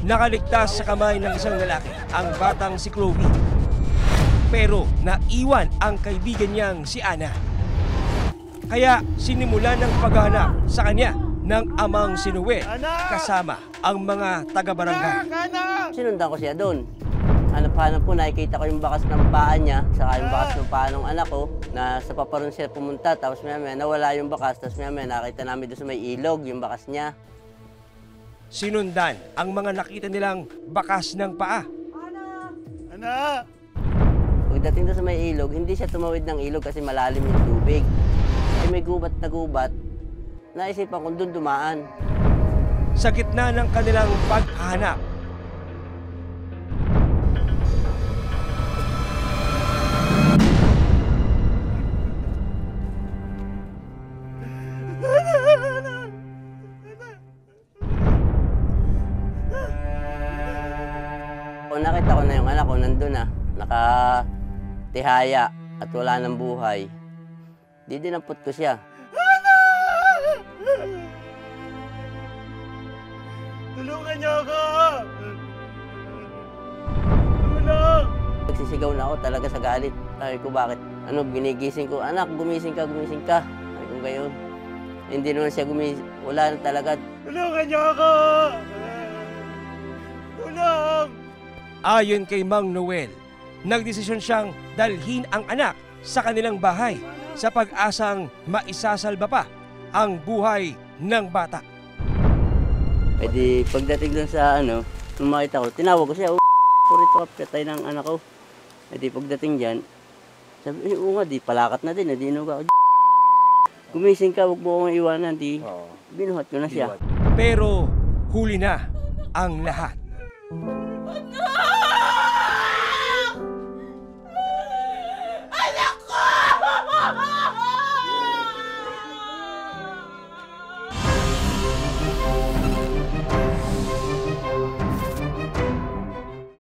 Nakaligtas sa kamay ng isang lalaki ang batang si Chloe. Pero naiwan ang kaibigan niyang si Ana. Kaya sinimulan ng paghahanap sa kanya ng amang si Noel kasama ang mga taga-barangay. Sinundan ko siya doon. Hanap-hanap ko, nakikita ko yung bakas ng paa niya, saka yung bakas ng paa ng anak ko, na sa paparon siya pumunta, tapos maya nawala yung bakas, tapos maya nakita namin doon sa may ilog yung bakas niya. Sinundan ang mga nakita nilang bakas ng paa. Ana! Pagdating doon sa may ilog, hindi siya tumawid ng ilog kasi malalim yung tubig. Ay may gubat na gubat, naisipan kong doon dumaan. Sa gitna ng kanilang paghahanap, nakita ko na yung anak ko, nandun na, nakatihaya at wala ng buhay. Di dinampot ko siya. Tulungan niyo ako! Tulong! Nagsisigaw na ako talaga sa galit. Sabi ko, bakit? Ano, ginigising ko, anak, gumising ka, gumising ka. Sabi ko gayon. Hindi naman siya gumising, wala na talaga. Tulungan niyo ako! Tulong! ayon kay Mang Noel, nagdesisyon siyang dalhin ang anak sa kanilang bahay sa pag-asang maisasalba pa ang buhay ng bata. E di pagdating dun sa nung makita ko, tinawag ko siya, purito ka, patay ng anak ko. E di pagdating dyan, sabi, oo nga, di palakat na din, di inuga ako. Gumising ka, huwag mo akong iwanan, di binuhat ko na siya. Pero huli na ang lahat.